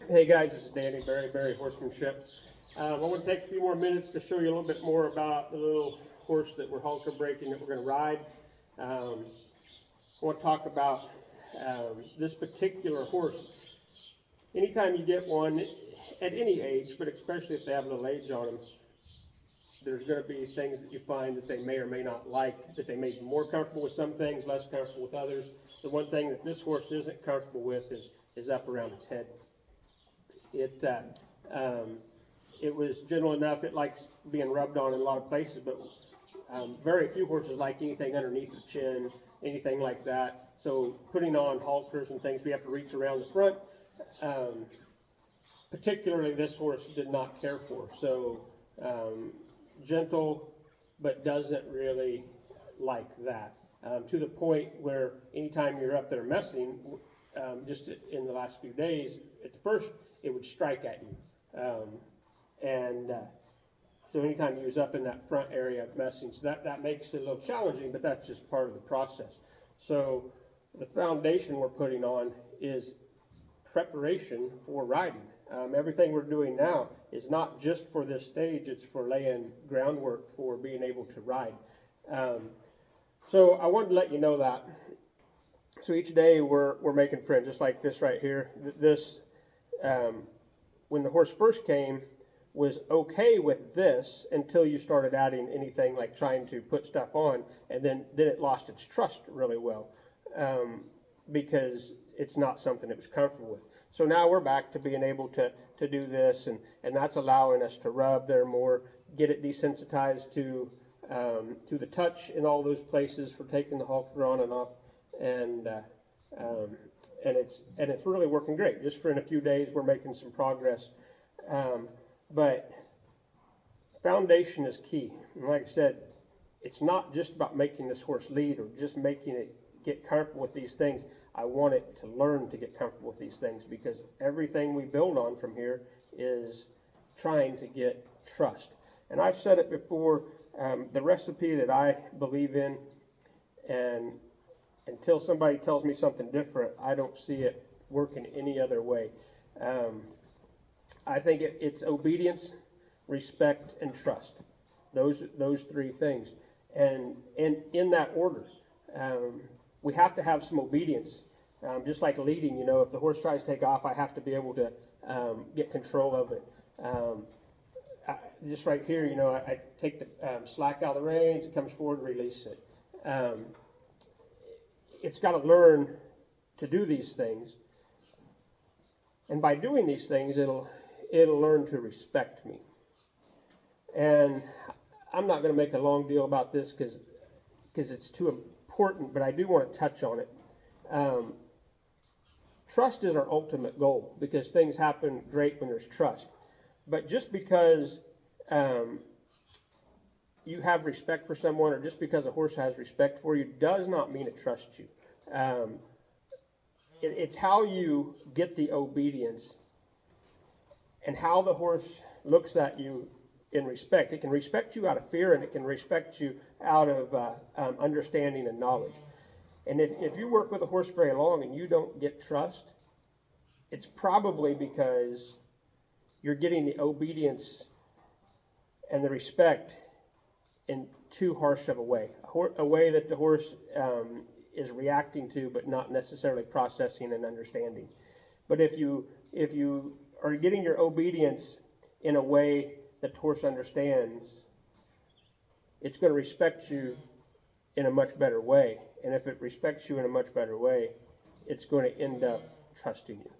Hey guys, this is Danny, Berry Horsemanship. I want to take a few more minutes to show you a little bit more about the little horse that we're halter breaking that we're going to ride. I want to talk about this particular horse. Anytime you get one at any age, but especially if they have a little age on them, there's going to be things that you find that they may or may not like, that they may be more comfortable with some things, less comfortable with others. The one thing that this horse isn't comfortable with is up around its head. It it was gentle enough. It likes being rubbed on in a lot of places, but very few horses like anything underneath the chin, anything like that. So putting on halters and things, we have to reach around the front. Particularly this horse did not care for. So gentle, but doesn't really like that. To the point where anytime you're up there messing, just in the last few days, at the first, it would strike at you. So anytime you was up in that front area of messing, so that makes it a little challenging, but that's just part of the process. So the foundation we're putting on is preparation for riding. Everything we're doing now is not just for this stage, it's for laying groundwork for being able to ride. So I wanted to let you know that. So each day we're making friends, just like this right here. This, when the horse first came, was okay with this until you started adding anything like trying to put stuff on, and then it lost its trust really well, because it's not something it was comfortable with. So now we're back to being able to do this, and that's allowing us to rub there more, get it desensitized to the touch in all those places for taking the halter on and off, and it's really working great. Just for in a few days, we're making some progress. But foundation is key. And like I said, it's not just about making this horse lead or just making it get comfortable with these things. I want it to learn to get comfortable with these things, because everything we build on from here is trying to get trust. And I've said it before, the recipe that I believe in, and until somebody tells me something different, I don't see it working any other way. I think it's obedience, respect, and trust. Those three things, and in that order. We have to have some obedience, just like leading. You know, if the horse tries to take off, I have to be able to get control of it. Just right here, you know, I take the slack out of the reins. It comes forward, release it. It's got to learn to do these things, and by doing these things, it'll learn to respect me. And I'm not going to make a long deal about this because it's too important, but I do want to touch on it. Trust is our ultimate goal, because things happen great when there's trust. But just because you have respect for someone, or just because a horse has respect for you, does not mean it trusts you. It's how you get the obedience and how the horse looks at you in respect. It can respect you out of fear, and it can respect you out of understanding and knowledge. And if you work with a horse very long and you don't get trust, it's probably because you're getting the obedience and the respect in too harsh of a way, a way that the horse is reacting to, but not necessarily processing and understanding. But if you are getting your obedience in a way that the horse understands, it's going to respect you in a much better way. And if it respects you in a much better way, it's going to end up trusting you.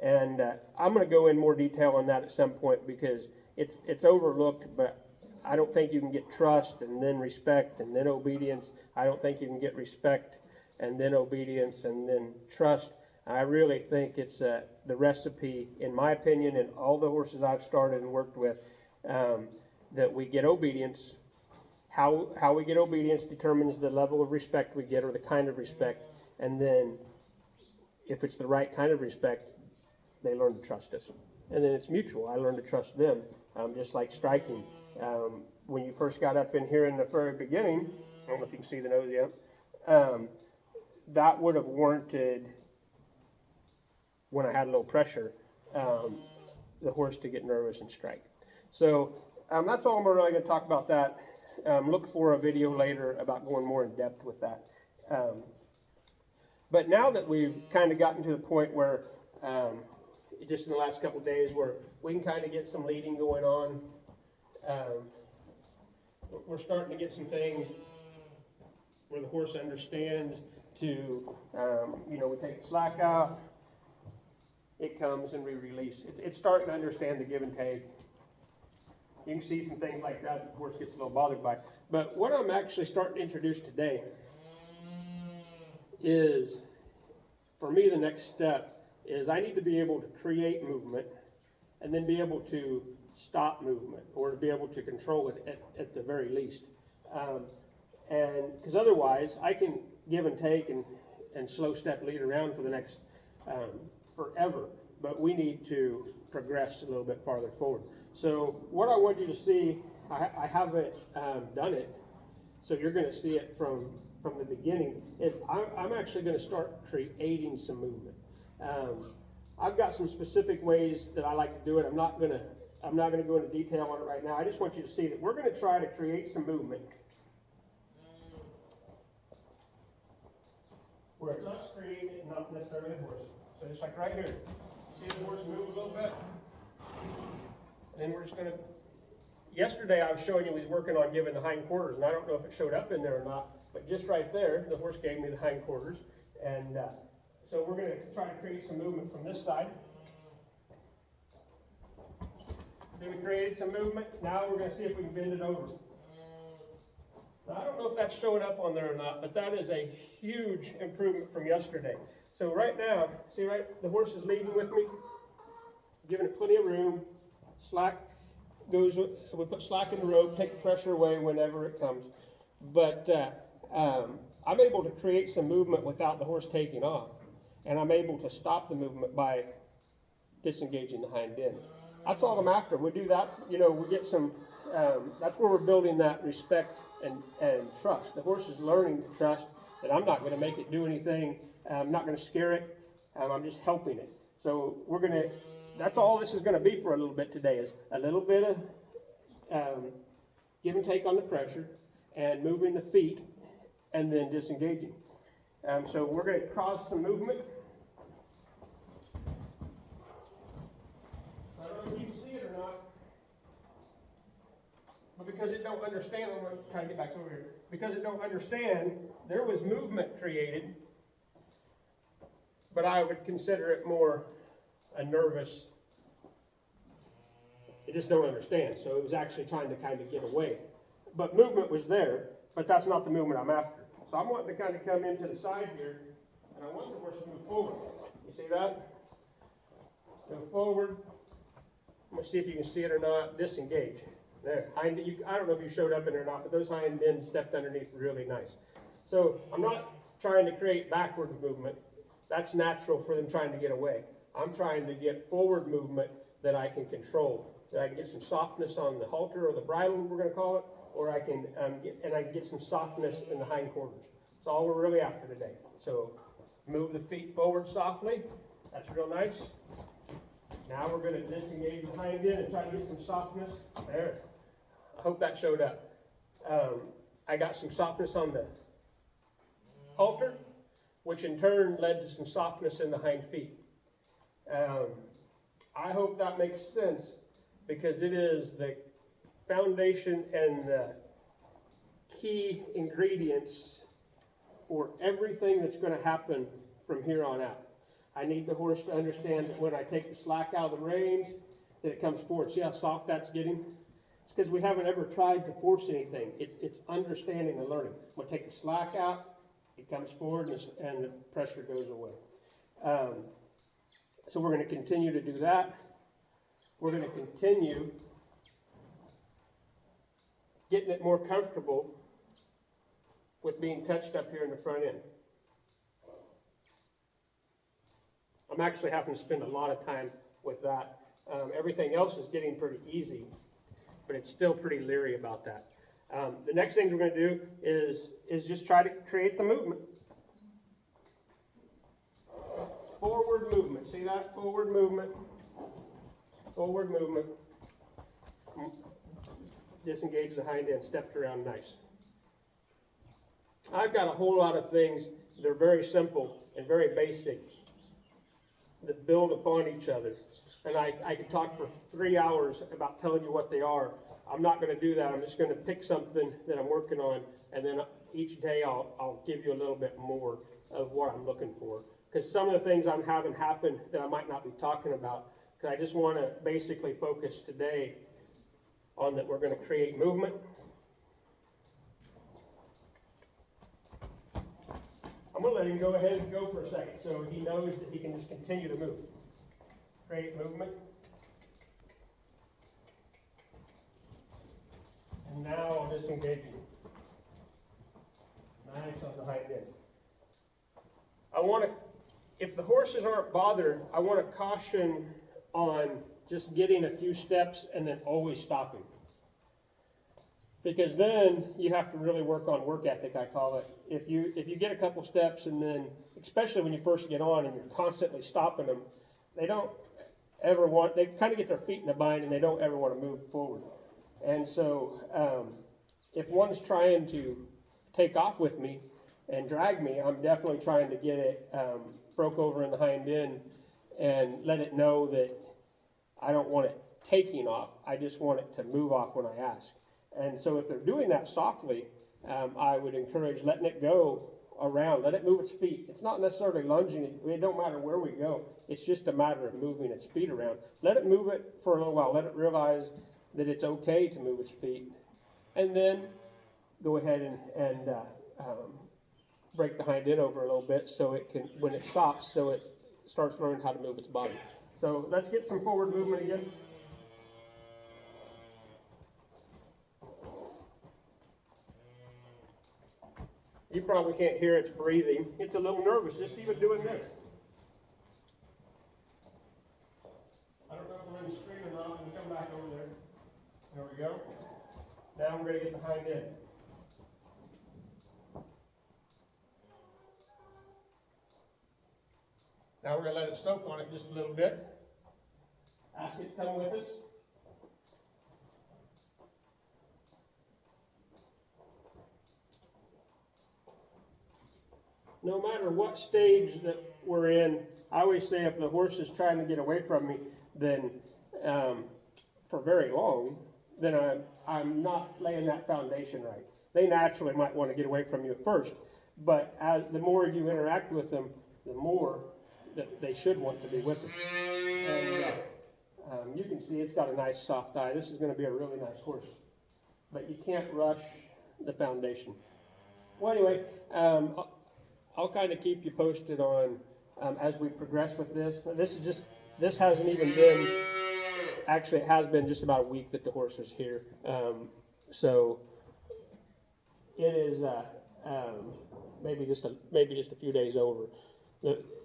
And I'm going to go in more detail on that at some point, because it's overlooked, but I don't think you can get trust and then respect and then obedience. I don't think you can get respect and then obedience and then trust. I really think it's the recipe, in my opinion, in all the horses I've started and worked with, that we get obedience. How we get obedience determines the level of respect we get, or the kind of respect. And then if it's the right kind of respect, they learn to trust us. And then it's mutual. I learn to trust them, just like striking. When you first got up in here in the very beginning, I don't know if you can see the nose yet, that would have warranted, when I had a little pressure, the horse to get nervous and strike. So that's all I'm really going to talk about that. Look for a video later about going more in depth with that. But now that we've kind of gotten to the point where, just in the last couple of days, where we can kind of get some leading going on, we're starting to get some things where the horse understands to, we take the slack out, it comes and we release. It's starting to understand the give and take. You can see some things like that the horse gets a little bothered by. But what I'm actually starting to introduce today is, for me, the next step is I need to be able to create movement and then be able to stop movement, or to be able to control it at the very least. And because otherwise I can give and take and slow step lead around for the next forever, but we need to progress a little bit farther forward. So what I want you to see, I haven't done it, so you're going to see it from the beginning, is I'm actually going to start creating some movement. I've got some specific ways that I like to do it. I'm not going to go into detail on it right now. I just want you to see that we're going to try to create some movement where it's us creating it, not necessarily the horse. So just like right here, see the horse move a little bit? And then we're just going to, yesterday I was showing you he's working on giving the hind quarters, and I don't know if it showed up in there or not, but just right there, the horse gave me the hind quarters. And so we're going to try to create some movement from this side. See, we created some movement. Now we're going to see if we can bend it over. Now, I don't know if that's showing up on there or not, but that is a huge improvement from yesterday. So right now, see right, the horse is leading with me, giving it plenty of room. Slack goes, we put slack in the rope, take the pressure away whenever it comes. But I'm able to create some movement without the horse taking off. And I'm able to stop the movement by disengaging the hind end. That's all I'm after. We do that, we get some, that's where we're building that respect and trust. The horse is learning to trust that I'm not going to make it do anything. I'm not going to scare it. I'm just helping it. So that's all this is going to be for a little bit today, is a little bit of give and take on the pressure and moving the feet and then disengaging. So we're going to cause some movement. I don't know if you can see it or not, but because it don't understand, I'm going to try to get back over here. Because it don't understand, there was movement created, but I would consider it more a nervous. It just don't understand, so it was actually trying to kind of get away. But movement was there, but that's not the movement I'm after. So I'm wanting to kind of come into the side here, and I want the horse to move forward. You see that? Move forward. I'm going to see if you can see it or not. Disengage. There. I don't know if you showed up in there or not, but those hind ends stepped underneath really nice. So I'm not trying to create backward movement. That's natural for them trying to get away. I'm trying to get forward movement that I can control, that I can get some softness on the halter or the bridle, we're going to call it, or I can get some softness in the hind quarters. That's all we're really after today. So move the feet forward softly. That's real nice. Now we're going to disengage the hind end and try to get some softness. There. I hope that showed up. I got some softness on the halter, which in turn led to some softness in the hind feet. I hope that makes sense, because it is the foundation and the key ingredients for everything that's going to happen from here on out. I need the horse to understand that when I take the slack out of the reins, that it comes forward. See how soft that's getting? It's because we haven't ever tried to force anything. It's understanding and learning. When I take the slack out, it comes forward and the pressure goes away. So we're going to continue to do that. We're going to continue getting it more comfortable with being touched up here in the front end. I'm actually having to spend a lot of time with that. Everything else is getting pretty easy, but it's still pretty leery about that. The next thing we're going to do is just try to create the movement. Forward movement. See that? Forward movement. Forward movement. Disengage the hind end, stepped around nice. I've got a whole lot of things that are very simple and very basic that build upon each other. And I could talk for 3 hours about telling you what they are. I'm not going to do that. I'm just going to pick something that I'm working on, and then each day I'll give you a little bit more of what I'm looking for. Because some of the things I'm having happen that I might not be talking about, because I just want to basically focus today on that we're going to create movement. I'm going to let him go ahead and go for a second so he knows that he can just continue to move. Create movement. And now I'll disengage you. Nice on the hind end. I want to, if the horses aren't bothered, I want to caution on just getting a few steps and then always stopping. Because then you have to really work on work ethic, I call it. If you get a couple steps and then, especially when you first get on and you're constantly stopping them, they don't ever want, they kind of get their feet in a bind and they don't ever want to move forward. And so if one's trying to take off with me and drag me, I'm definitely trying to get it broke over in the hind end and let it know that I don't want it taking off. I just want it to move off when I ask. And so if they're doing that softly, I would encourage letting it go around. Let it move its feet. It's not necessarily lunging. It don't matter where we go. It's just a matter of moving its feet around. Let it move it for a little while. Let it realize that it's okay to move its feet. And then go ahead and break the hind end over a little bit so it can, when it stops, so it starts learning how to move its body. So let's get some forward movement again. You probably can't hear its breathing. It's a little nervous just even doing this. I don't know if we're in the screen or not. We'll come back over there. There we go. Now we're going to get the hind end. Now we're going to let it soak on it just a little bit. Ask it to come with us. No matter what stage that we're in, I always say if the horse is trying to get away from me, then for very long, then I'm not laying that foundation right. They naturally might want to get away from you at first, but the more you interact with them, the more that they should want to be with us. And you can see it's got a nice soft eye. This is going to be a really nice horse, but you can't rush the foundation. Well, anyway, I'll kind of keep you posted on as we progress with this. This hasn't even been, actually it has been just about a week that the horse is here. So it is maybe just a few days over.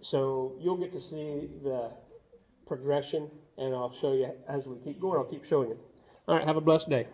So you'll get to see the progression, and I'll show you as we keep going. I'll keep showing you. All right, have a blessed day.